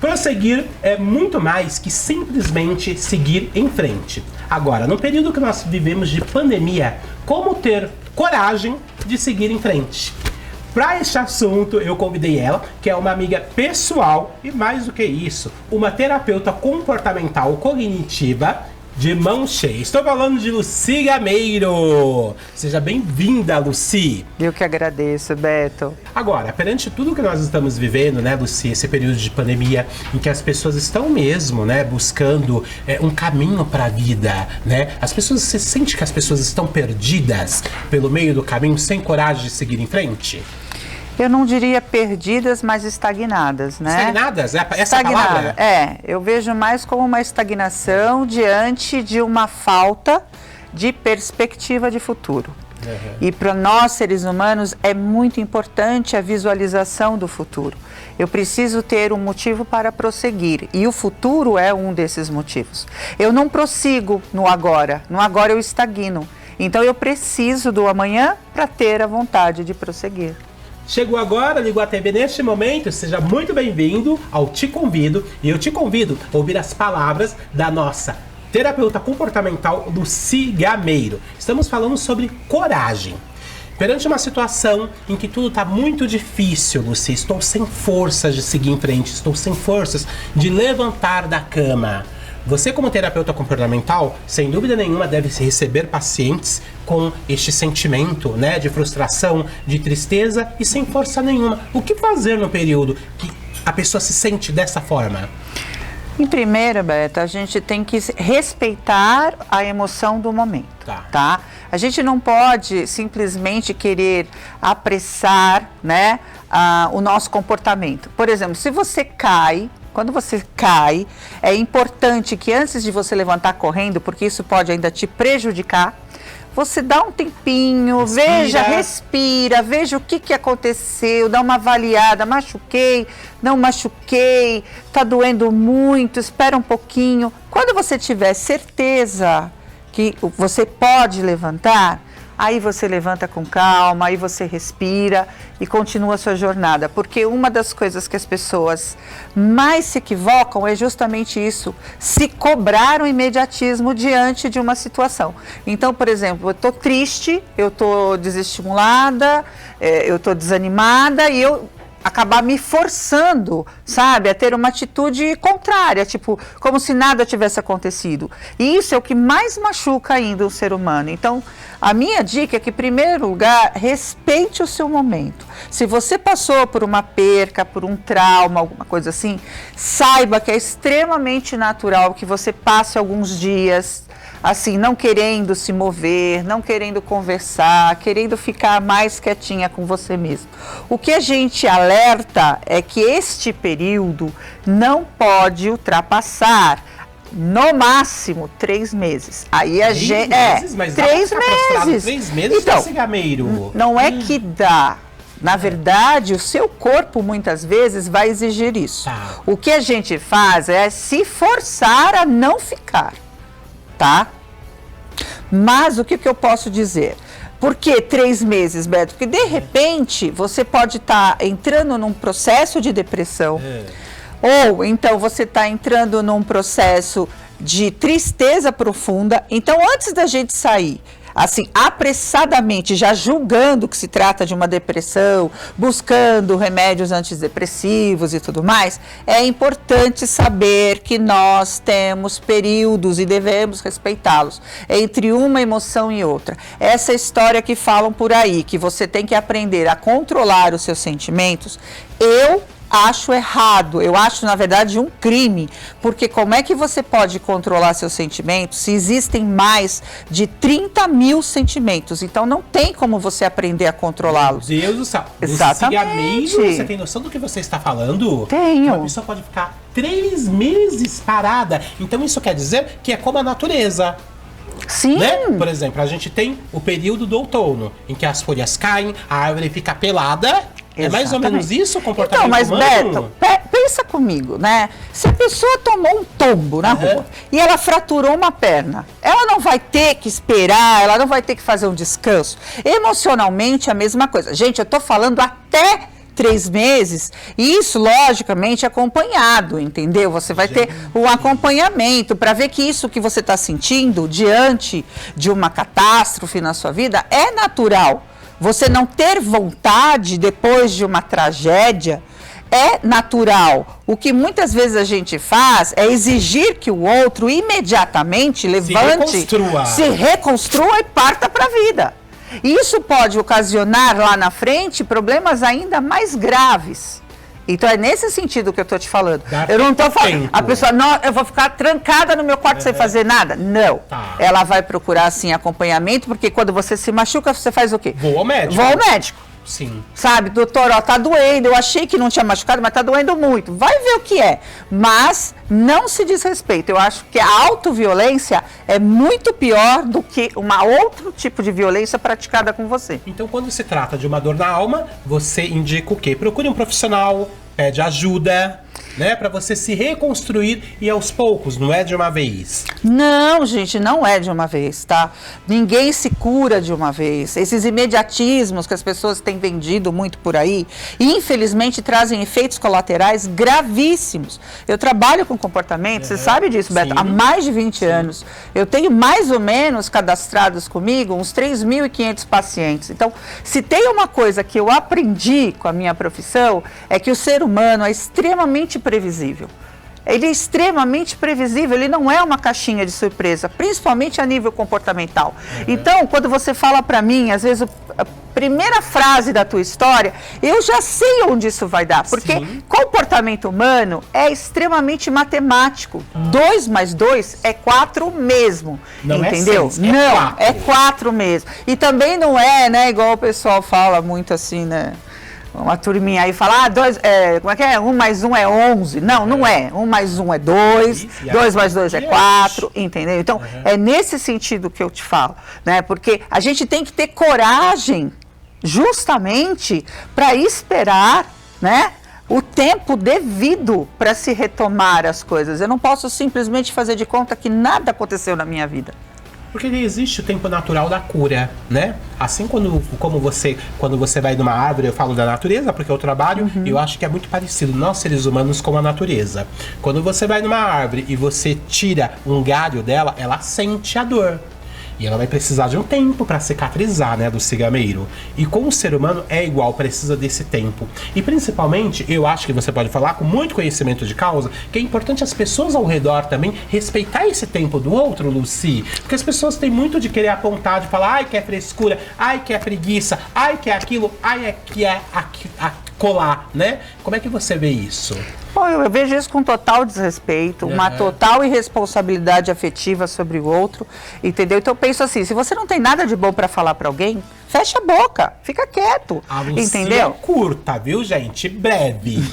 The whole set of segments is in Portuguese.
Prosseguir é muito mais que simplesmente seguir em frente. Agora, no período que nós vivemos de pandemia, como ter coragem de seguir em frente? Para este assunto, eu convidei ela, que é uma amiga pessoal e, mais do que isso, uma terapeuta comportamental cognitiva de mão cheia. Estou falando de Lucy Gameiro. Seja bem-vinda, Lucy. Eu que agradeço, Beto. Agora, perante tudo que nós estamos vivendo, né, Lucy, esse período de pandemia em que as pessoas estão mesmo, né, buscando um caminho para a vida, né? As pessoas, você sente que as pessoas estão perdidas pelo meio do caminho, sem coragem de seguir em frente? Eu não diria perdidas, mas estagnadas, né? Estagnadas? Essa palavra? Eu vejo mais como uma estagnação diante de uma falta de perspectiva de futuro. Uhum. E para nós, seres humanos, é muito importante a visualização do futuro. Eu preciso ter um motivo para prosseguir, e o futuro é um desses motivos. Eu não prossigo no agora eu estagno. Então eu preciso do amanhã para ter a vontade de prosseguir. Chegou agora, ligou a TV neste momento, seja muito bem-vindo ao Te Convido. E eu te convido a ouvir as palavras da nossa terapeuta comportamental, Lucy Gameiro. Estamos falando sobre coragem. Perante uma situação em que tudo está muito difícil, Lucy, estou sem forças de seguir em frente, estou sem forças de levantar da cama. Você, como terapeuta comportamental, sem dúvida nenhuma deve receber pacientes com este sentimento, né, de frustração, de tristeza e sem força nenhuma. O que fazer no período que a pessoa se sente dessa forma? Em primeiro, Beto, a gente tem que respeitar a emoção do momento, tá? A gente não pode simplesmente querer apressar, né, o nosso comportamento. Por exemplo, se você cai, quando você cai, é importante que antes de você levantar correndo, porque isso pode ainda te prejudicar, você dá um tempinho, respira, veja o que aconteceu, dá uma avaliada, machuquei, não machuquei, tá doendo muito, espera um pouquinho. Quando você tiver certeza que você pode levantar, aí você levanta com calma, aí você respira e continua a sua jornada. Porque uma das coisas que as pessoas mais se equivocam é justamente isso, se cobrar o imediatismo diante de uma situação. Então, por exemplo, eu estou triste, eu estou desestimulada, eu estou desanimada e eu acabar me forçando, sabe, a ter uma atitude contrária, tipo, como se nada tivesse acontecido. E isso é o que mais machuca ainda o ser humano. Então, a minha dica é que, em primeiro lugar, respeite o seu momento. Se você passou por uma perca, por um trauma, alguma coisa assim, saiba que é extremamente natural que você passe alguns dias assim, não querendo se mover, não querendo conversar, querendo ficar mais quietinha com você mesmo. O que a gente alerta é que este período não pode ultrapassar no máximo 3 meses. Aí a gente. Mas 3 meses. 3 meses, então, Gameiro. Não é que dá. Na verdade, o seu corpo muitas vezes vai exigir isso. Tá. O que a gente faz é se forçar a não ficar. Tá? Mas o que eu posso dizer? Por que 3 meses, Beto? Porque de repente você pode estar entrando num processo de depressão, ou então você está entrando num processo de tristeza profunda. Então, antes da gente sair, assim, apressadamente, já julgando que se trata de uma depressão, buscando remédios antidepressivos e tudo mais, é importante saber que nós temos períodos e devemos respeitá-los entre uma emoção e outra. Essa história que falam por aí, que você tem que aprender a controlar os seus sentimentos, eu acho errado, eu acho na verdade um crime, porque como é que você pode controlar seus sentimentos se existem mais de 30 mil sentimentos? Então não tem como você aprender a controlá-los. Meu Deus do céu. Exatamente. Você tem noção do que você está falando? Tenho. Uma pessoa pode ficar 3 meses parada. Então isso quer dizer que é como a natureza. Sim. Né? Por exemplo, a gente tem o período do outono, em que as folhas caem, a árvore fica pelada. É mais ou menos isso o comportamento humano? Então, mas Beto, pensa comigo, né? Se a pessoa tomou um tombo na rua e ela fraturou uma perna, ela não vai ter que esperar, ela não vai ter que fazer um descanso. Emocionalmente, a mesma coisa. Gente, eu tô falando até 3 meses, e isso, logicamente, acompanhado, entendeu? Você vai ter um acompanhamento para ver que isso que você está sentindo diante de uma catástrofe na sua vida é natural. Você não ter vontade depois de uma tragédia é natural. O que muitas vezes a gente faz é exigir que o outro imediatamente levante, se reconstrua e parta para a vida. Isso pode ocasionar lá na frente problemas ainda mais graves. Então é nesse sentido que eu estou te falando. Eu não estou falando, a pessoa, não, eu vou ficar trancada no meu quarto sem fazer nada. Não. Ela vai procurar, sim, acompanhamento, porque quando você se machuca, você faz o quê? Vou ao médico. Vou ao médico. Sim. Sabe, doutor, ó, tá doendo, eu achei que não tinha machucado, mas tá doendo muito. Vai ver o que é. Mas não se desrespeita. Eu acho que a autoviolência é muito pior do que outro tipo de violência praticada com você. Então, quando se trata de uma dor na alma, você indica o quê? Procure um profissional, pede ajuda, né, para você se reconstruir e aos poucos, não é de uma vez. Não, gente, não é de uma vez, tá? Ninguém se cura de uma vez. Esses imediatismos que as pessoas têm vendido muito por aí, infelizmente trazem efeitos colaterais gravíssimos. Eu trabalho com comportamento, você sabe disso, Beto, há mais de 20 anos. Eu tenho mais ou menos cadastrados comigo uns 3.500 pacientes. Então, se tem uma coisa que eu aprendi com a minha profissão, é que o ser humano é extremamente previsível. Ele é extremamente previsível, ele não é uma caixinha de surpresa, principalmente a nível comportamental. Então, quando você fala para mim, às vezes a primeira frase da tua história, eu já sei onde isso vai dar, porque comportamento humano é extremamente matemático. 2 mais 2 é 4 mesmo, não entendeu? Não, é 4 mesmo. E também não é, né, igual o pessoal fala muito assim, né? Uma turminha aí fala, como é que é? 1 mais 1 é 11. Não, não é. 1 mais 1 é 2, 2 mais 2 é 4, entendeu? Então, é nesse sentido que eu te falo, né? Porque a gente tem que ter coragem, justamente, para esperar, né, o tempo devido para se retomar as coisas. Eu não posso simplesmente fazer de conta que nada aconteceu na minha vida. Porque existe o tempo natural da cura, né? Assim quando você vai numa árvore, eu falo da natureza, porque eu trabalho, e eu acho que é muito parecido, nós seres humanos, com a natureza. Quando você vai numa árvore e você tira um galho dela, ela sente a dor. E ela vai precisar de um tempo para cicatrizar, né, do cigameiro. E com o ser humano é igual, precisa desse tempo. E principalmente, eu acho que você pode falar com muito conhecimento de causa, que é importante as pessoas ao redor também respeitar esse tempo do outro, Lucy. Porque as pessoas têm muito de querer apontar, de falar, ai que é frescura, ai que é preguiça, ai que é aquilo, ai é que é colar, né? Como é que você vê isso? Bom, eu vejo isso com total desrespeito, uma total irresponsabilidade afetiva sobre o outro, entendeu? Então eu penso assim, se você não tem nada de bom para falar para alguém, fecha a boca, fica quieto, entendeu? É curta, viu, gente? Breve.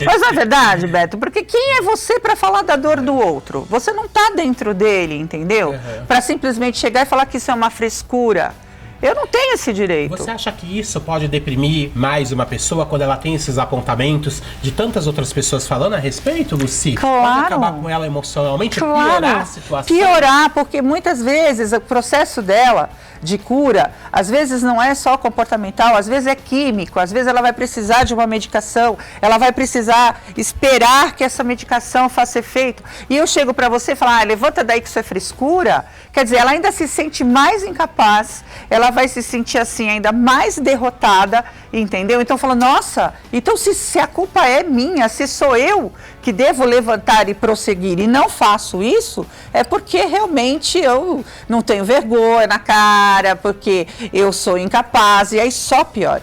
Mas não é verdade, Beto, porque quem é você para falar da dor do outro? Você não tá dentro dele, entendeu? Para simplesmente chegar e falar que isso é uma frescura. Eu não tenho esse direito. Você acha que isso pode deprimir mais uma pessoa quando ela tem esses apontamentos de tantas outras pessoas falando a respeito, Lucy? Claro. Pode acabar com ela emocionalmente, piorar a situação? Piorar, porque muitas vezes o processo dela de cura, às vezes não é só comportamental, às vezes é químico, às vezes ela vai precisar de uma medicação, ela vai precisar esperar que essa medicação faça efeito. E eu chego para você e falo, levanta daí que isso é frescura. Quer dizer, ela ainda se sente mais incapaz, ela vai se sentir assim ainda mais derrotada, entendeu? Então fala, nossa, então se a culpa é minha, se sou eu que devo levantar e prosseguir e não faço isso, é porque realmente eu não tenho vergonha na cara, porque eu sou incapaz, e aí só piora.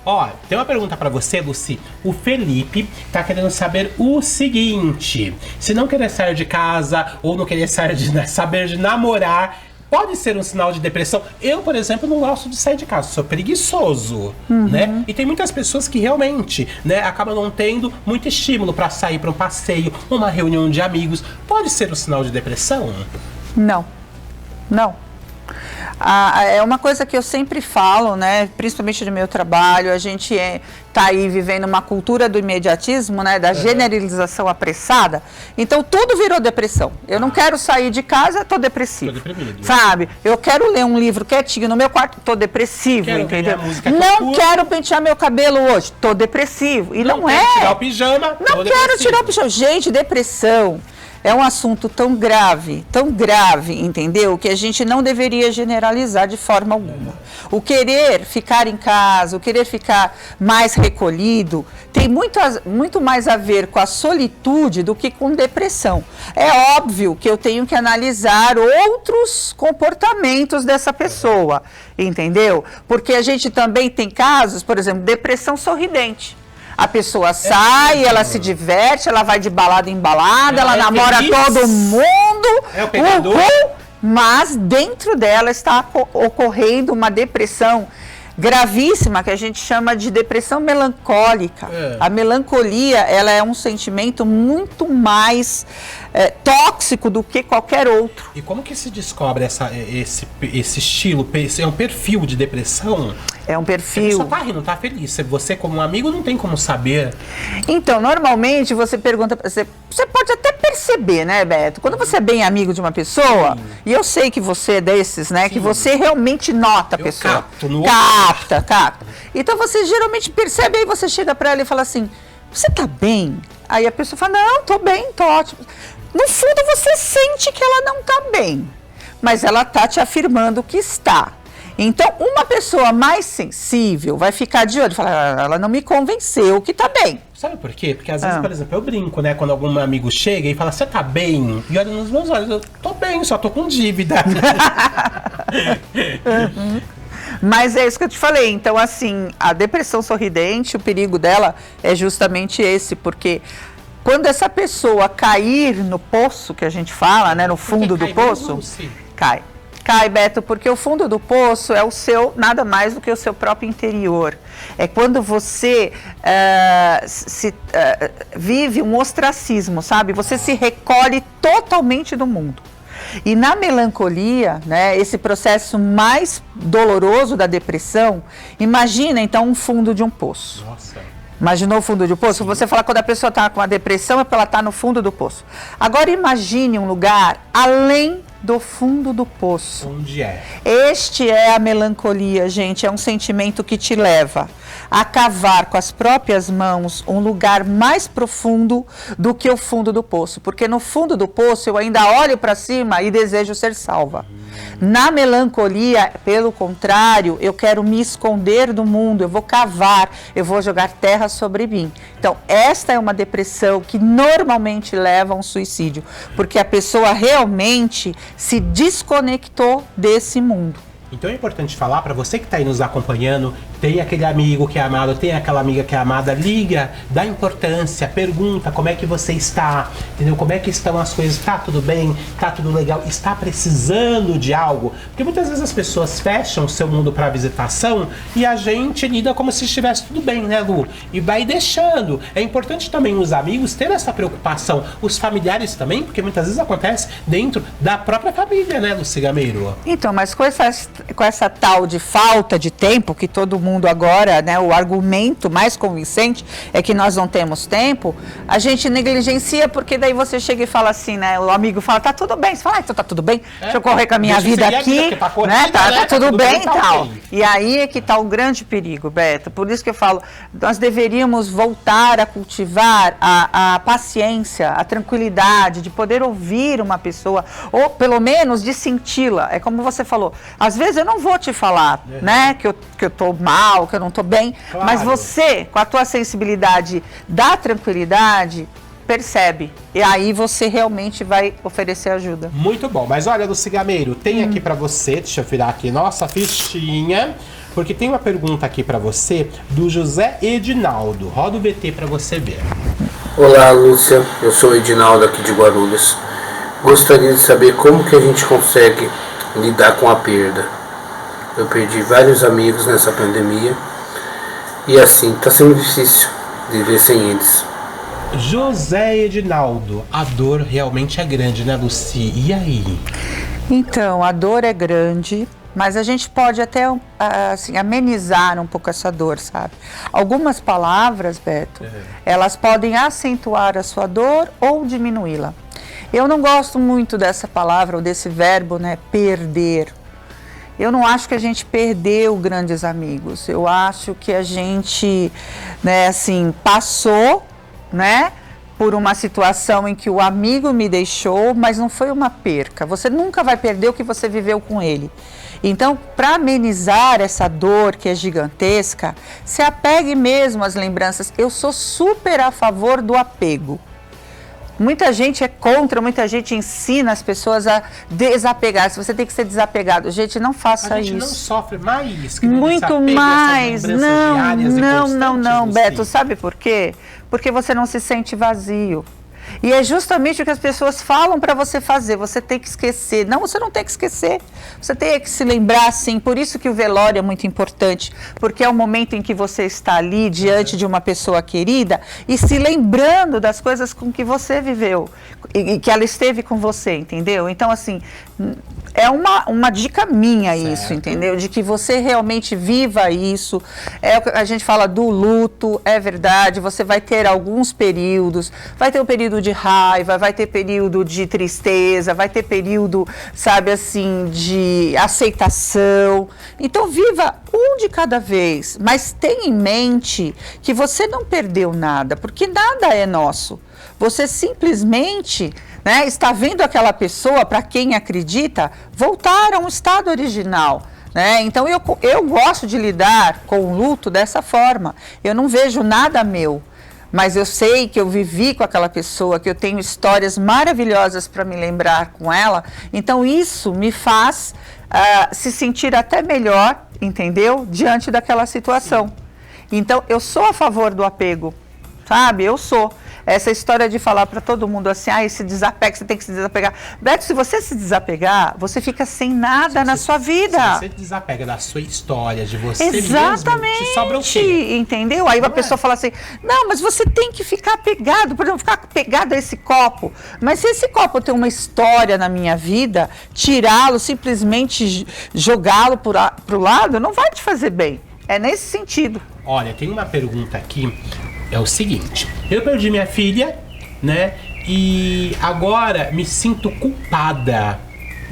Ó, tem uma pergunta pra você, Lucy. O Felipe tá querendo saber o seguinte: se não querer sair de casa ou não querer saber de namorar, pode ser um sinal de depressão? Eu, por exemplo, não gosto de sair de casa, sou preguiçoso, né? E tem muitas pessoas que realmente, né, acabam não tendo muito estímulo pra sair pra um passeio, uma reunião de amigos. Pode ser um sinal de depressão? Não, não. é uma coisa que eu sempre falo, né? Principalmente no meu trabalho, a gente tá aí vivendo uma cultura do imediatismo, né? Da generalização apressada. Então tudo virou depressão. Eu não quero sair de casa, tô depressivo. Tô deprimido. Sabe? Eu quero ler um livro quietinho no meu quarto, tô depressivo, entendeu? Não quero pentear meu cabelo hoje, tô depressivo. E não é. Tirar o pijama. Não quero tirar o pijama. Gente, depressão é um assunto tão grave, entendeu? Que a gente não deveria generalizar de forma alguma. O querer ficar em casa, o querer ficar mais recolhido, tem muito mais a ver com a solitude do que com depressão. É óbvio que eu tenho que analisar outros comportamentos dessa pessoa, entendeu? Porque a gente também tem casos, por exemplo, depressão sorridente. A pessoa sai, ela se diverte, ela vai de balada em balada, ela namora todo mundo, mas dentro dela está ocorrendo uma depressão gravíssima, que a gente chama de depressão melancólica. A melancolia, ela é um sentimento muito mais tóxico do que qualquer outro. E como que se descobre esse estilo? É um perfil de depressão? É um perfil. Você tá rindo, tá feliz. Você, como um amigo, não tem como saber. Então, normalmente você pergunta. Você pode até perceber, né, Beto? Quando você é bem amigo de uma pessoa, e eu sei que você é desses, né? Que você realmente nota a pessoa. Capta. Então você geralmente percebe, aí você chega pra ela e fala assim: você tá bem? Aí a pessoa fala: não, tô bem, tô ótimo. No fundo você sente que ela não tá bem, mas ela tá te afirmando que está. Então, uma pessoa mais sensível vai ficar de olho e falar: ela não me convenceu que tá bem. Sabe por quê? Porque às vezes, por exemplo, eu brinco, né? Quando algum amigo chega e fala: você tá bem? E olha nos meus olhos: eu tô bem, só tô com dívida. Mas é isso que eu te falei. Então, assim, a depressão sorridente, o perigo dela é justamente esse, porque quando essa pessoa cair no poço, que a gente fala, né? No fundo do poço, cai, Beto, porque o fundo do poço é o seu, nada mais do que o seu próprio interior. É quando você vive um ostracismo, sabe? Você se recolhe totalmente do mundo. E na melancolia, né, esse processo mais doloroso da depressão, imagina então um fundo de um poço. Nossa. Imaginou o fundo de um poço? Sim. Você fala quando a pessoa está com uma depressão é porque ela está no fundo do poço. Agora imagine um lugar além do fundo do poço. Onde é? Este é a melancolia, gente. É um sentimento que te leva a cavar com as próprias mãos um lugar mais profundo do que o fundo do poço. Porque no fundo do poço eu ainda olho para cima e desejo ser salva. Na melancolia, pelo contrário, eu quero me esconder do mundo, eu vou cavar, eu vou jogar terra sobre mim. Então, esta é uma depressão que normalmente leva a um suicídio, porque a pessoa realmente se desconectou desse mundo. Então é importante falar para você que está aí nos acompanhando, tem aquele amigo que é amado, tem aquela amiga que é amada, liga, dá importância, pergunta como é que você está, entendeu? Como é que estão as coisas, tá tudo bem, tá tudo legal, está precisando de algo? Porque muitas vezes as pessoas fecham o seu mundo para visitação e a gente lida como se estivesse tudo bem, né, Lu? E vai deixando. É importante também os amigos terem essa preocupação, os familiares também, porque muitas vezes acontece dentro da própria família, né, Lucy Gameiro? Então, mas com essa tal de falta de tempo, que todo mundo agora, né, o argumento mais convincente é que nós não temos tempo, a gente negligencia, porque daí você chega e fala assim, né, o amigo fala: tá tudo bem, você fala: então tá tudo bem, deixa eu correr com a minha vida aqui, tá tudo bem e tal. E aí é que tá o grande perigo, Beto. Por isso que eu falo, nós deveríamos voltar a cultivar a paciência, a tranquilidade, de poder ouvir uma pessoa, ou pelo menos de senti-la. É como você falou, às vezes eu não vou te falar, né, que eu tô mal, que eu não tô bem, claro. Mas você, com a tua sensibilidade da tranquilidade, percebe. E aí você realmente vai oferecer ajuda. Muito bom. Mas olha, Lucy Gameiro, tem aqui pra você, deixa eu virar aqui nossa fichinha, porque tem uma pergunta aqui pra você do José Edinaldo. Roda o VT pra você ver. Olá, Lúcia. Eu sou o Edinaldo aqui de Guarulhos. Gostaria de saber como que a gente consegue lidar com a perda. Eu perdi vários amigos nessa pandemia e assim, tá sendo difícil viver sem eles. José Edinaldo, a dor realmente é grande, né, Lucy? E aí? Então, a dor é grande, mas a gente pode até assim, amenizar um pouco essa dor, sabe? Algumas palavras, Beto, elas podem acentuar a sua dor ou diminuí-la. Eu não gosto muito dessa palavra ou desse verbo, né, perder. Eu não acho que a gente perdeu grandes amigos. Eu acho que a gente, né, assim, passou, né, por uma situação em que o amigo me deixou, mas não foi uma perca. Você nunca vai perder o que você viveu com ele. Então, para amenizar essa dor que é gigantesca, se apegue mesmo às lembranças. Eu sou super a favor do apego. Muita gente é contra, muita gente ensina as pessoas a desapegar. Se você tem que ser desapegado, gente, não faça isso. A gente não sofre mais que muito mais. Não, Beto, sabe por quê? Porque você não se sente vazio. E é justamente o que as pessoas falam para você fazer. Você tem que esquecer. Não, você não tem que esquecer. Você tem que se lembrar, sim. Por isso que o velório é muito importante. Porque é o momento em que você está ali diante de uma pessoa querida e se lembrando das coisas com que você viveu e que ela esteve com você, entendeu? Então, assim, é uma dica minha isso, entendeu? De que você realmente viva isso. É o que a gente fala do luto, é verdade. Você vai ter alguns períodos. Vai ter um período de raiva, vai ter período de tristeza, vai ter período, sabe, assim, de aceitação. Então, viva um de cada vez, mas tenha em mente que você não perdeu nada, porque nada é nosso. Você simplesmente, né, está vendo aquela pessoa, para quem acredita, voltar a um estado original. Né? Então, eu gosto de lidar com o luto dessa forma. Eu não vejo nada meu. Mas eu sei que eu vivi com aquela pessoa, que eu tenho histórias maravilhosas para me lembrar com ela. Então, isso me faz se sentir até melhor, entendeu? Diante daquela situação. Então, eu sou a favor do apego, sabe? Eu sou. Essa história de falar para todo mundo assim, se desapega, você tem que se desapegar. Beto, se você se desapegar, você fica sem nada na sua vida. Se você desapega da sua história, de você exatamente, mesmo, te sobra o quê? Entendeu? Aí a pessoa fala assim, não, mas você tem que ficar apegado, por exemplo, ficar apegado a esse copo. Mas se esse copo tem uma história na minha vida, tirá-lo, simplesmente jogá-lo para o lado, não vai te fazer bem. É nesse sentido. Olha, tem uma pergunta aqui. É o seguinte, eu perdi minha filha, né, e agora me sinto culpada.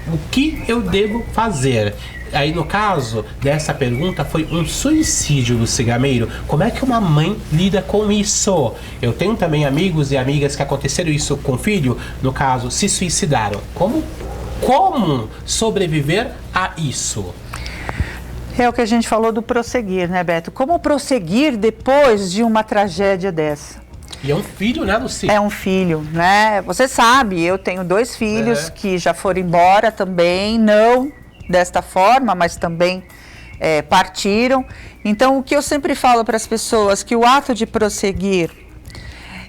O que eu devo fazer? Aí no caso dessa pergunta foi um suicídio do cigameiro. Como é que uma mãe lida com isso? Eu tenho também amigos e amigas que aconteceram isso com o filho, no caso, se suicidaram. Como sobreviver a isso? É o que a gente falou do prosseguir, né, Beto? Como prosseguir depois de uma tragédia dessa? E é um filho, né, Luci? É um filho, né? Você sabe, eu tenho 2 filhos que já foram embora também, não desta forma, mas também partiram. Então, o que eu sempre falo para as pessoas, que o ato de prosseguir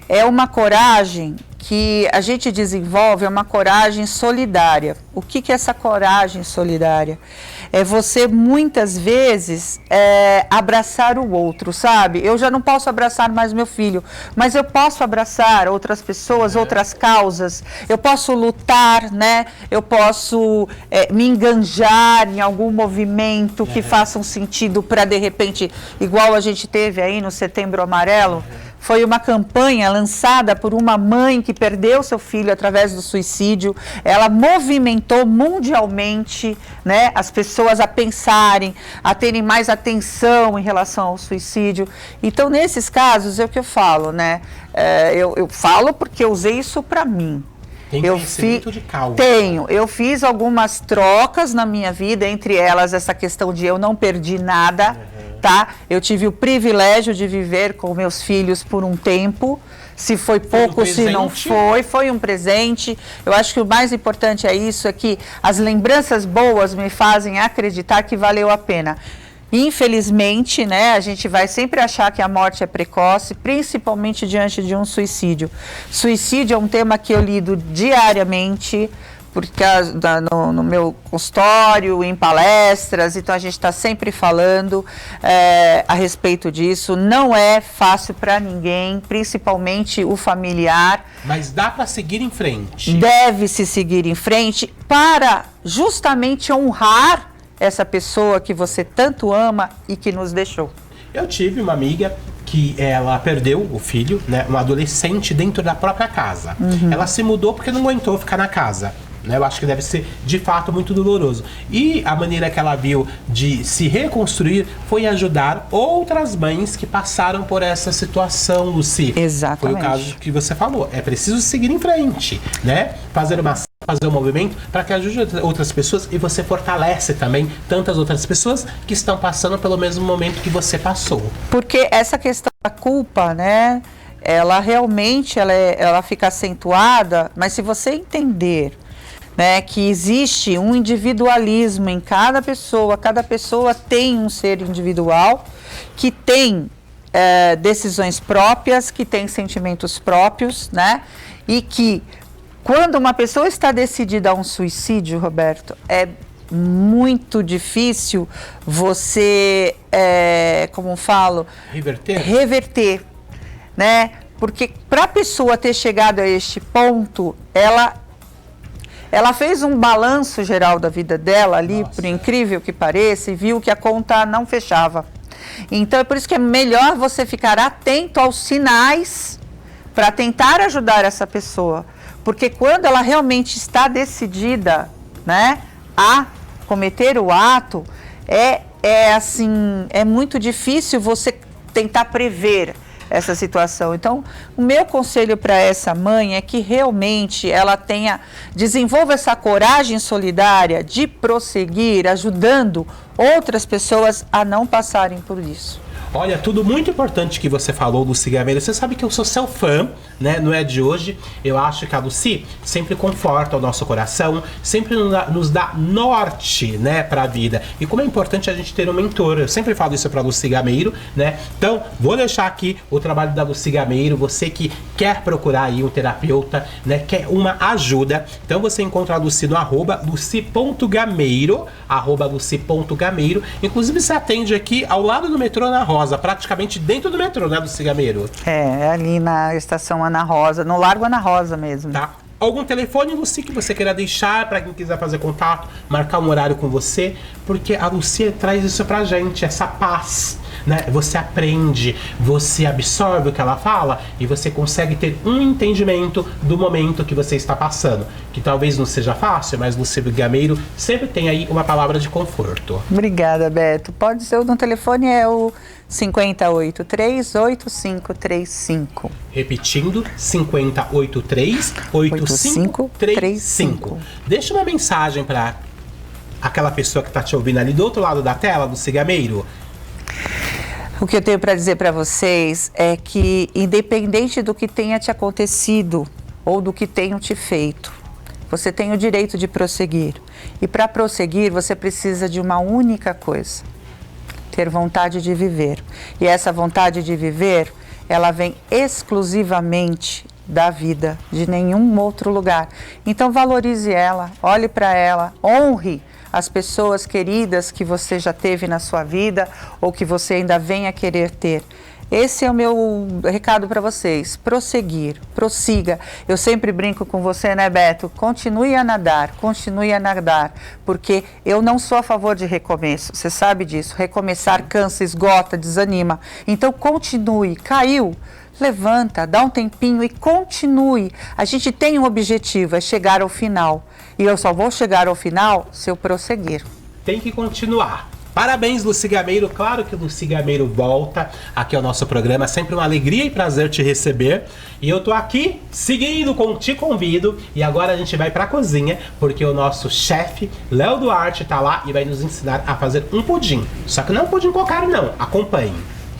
é uma coragem que a gente desenvolve, é uma coragem solidária. O que é essa coragem solidária? É você, muitas vezes, abraçar o outro, sabe? Eu já não posso abraçar mais meu filho, mas eu posso abraçar outras pessoas, outras causas. Eu posso lutar, né? Eu posso me enganjar em algum movimento que faça um sentido para, de repente, igual a gente teve aí no Setembro Amarelo, foi uma campanha lançada por uma mãe que perdeu seu filho através do suicídio. Ela movimentou mundialmente, né, as pessoas a pensarem, a terem mais atenção em relação ao suicídio. Então, nesses casos, é o que eu falo, né? Eu falo porque eu usei isso para mim. Tem conhecimento de causa. Tenho. Eu fiz algumas trocas na minha vida, entre elas essa questão de eu não perdi nada. Tá? Eu tive o privilégio de viver com meus filhos por um tempo. Se foi pouco, se não foi um presente. Eu acho que o mais importante é isso, é que as lembranças boas me fazem acreditar que valeu a pena. Infelizmente, né, a gente vai sempre achar que a morte é precoce, principalmente diante de um suicídio. Suicídio é um tema que eu lido diariamente, porque no meu consultório, em palestras, então a gente está sempre falando a respeito disso. Não é fácil para ninguém, principalmente o familiar. Mas dá para seguir em frente. Deve-se seguir em frente para justamente honrar essa pessoa que você tanto ama e que nos deixou? Eu tive uma amiga que ela perdeu o filho, né, um adolescente dentro da própria casa. Ela se mudou porque não aguentou ficar na casa. Né? Eu acho que deve ser, de fato, muito doloroso. E a maneira que ela viu de se reconstruir foi ajudar outras mães que passaram por essa situação, Lucy. Exatamente. Foi o caso que você falou. É preciso seguir em frente, né? Fazer um movimento para que ajude outras pessoas e você fortalece também tantas outras pessoas que estão passando pelo mesmo momento que você passou. Porque essa questão da culpa, né? Ela realmente ela fica acentuada, mas se você entender, né, que existe um individualismo em cada pessoa tem um ser individual, que tem decisões próprias, que tem sentimentos próprios, né, e que quando uma pessoa está decidida a um suicídio, Roberto, é muito difícil você, como falo, reverter, né, porque para a pessoa ter chegado a este ponto, ela fez um balanço geral da vida dela ali, por incrível que pareça, e viu que a conta não fechava. Então, é por isso que é melhor você ficar atento aos sinais para tentar ajudar essa pessoa. Porque quando ela realmente está decidida, né, a cometer o ato, é muito difícil você tentar prever essa situação. Então, o meu conselho para essa mãe é que realmente ela desenvolva essa coragem solidária de prosseguir ajudando outras pessoas a não passarem por isso. Olha, tudo muito importante que você falou, Lucy Gameiro. Você sabe que eu sou seu fã, né? Não é de hoje. Eu acho que a Lucy sempre conforta o nosso coração, sempre nos dá norte, né, pra vida. E como é importante a gente ter um mentor. Eu sempre falo isso pra Lucy Gameiro, né? Então, vou deixar aqui o trabalho da Lucy Gameiro. Você que quer procurar aí um terapeuta, né, quer uma ajuda. Então, você encontra a Lucy no @lucy.gameiro, @lucy.gameiro. Inclusive, você atende aqui ao lado do metrô Ana Rosa, praticamente dentro do metrô, né, Lucy Gameiro? É ali na estação Ana Rosa, no Largo Ana Rosa mesmo. Tá. Algum telefone, Lucy, que você queira deixar para quem quiser fazer contato, marcar um horário com você? Porque a Lucy traz isso pra gente, essa paz, né? Você aprende, você absorve o que ela fala e você consegue ter um entendimento do momento que você está passando. Que talvez não seja fácil, mas Lucy Gameiro sempre tem aí uma palavra de conforto. Obrigada, Beto. Pode ser, no telefone é o 5083-8535. Repetindo, 5083-8535. Deixa uma mensagem para aquela pessoa que está te ouvindo ali do outro lado da tela, Lucy Gameiro. O que eu tenho para dizer para vocês é que, independente do que tenha te acontecido ou do que tenham te feito, você tem o direito de prosseguir. E para prosseguir, você precisa de uma única coisa: ter vontade de viver. E essa vontade de viver, ela vem exclusivamente da vida, de nenhum outro lugar. Então valorize ela, olhe para ela, honre as pessoas queridas que você já teve na sua vida ou que você ainda venha querer ter. Esse é o meu recado para vocês: prosseguir, prossiga. Eu sempre brinco com você, né, Beto? Continue a nadar, porque eu não sou a favor de recomeço, você sabe disso. Recomeçar cansa, esgota, desanima. Então continue. Caiu? Levanta, dá um tempinho e continue. A gente tem um objetivo, é chegar ao final. E eu só vou chegar ao final se eu prosseguir. Tem que continuar. Parabéns, Lucy Gameiro. Claro que Lucy Gameiro volta aqui ao nosso programa. Sempre uma alegria e prazer te receber. E eu tô aqui seguindo com Te Convido. E agora a gente vai pra cozinha, porque o nosso chefe, Léo Duarte, tá lá e vai nos ensinar a fazer um pudim. Só que não é um pudim qualquer, não. Acompanhe.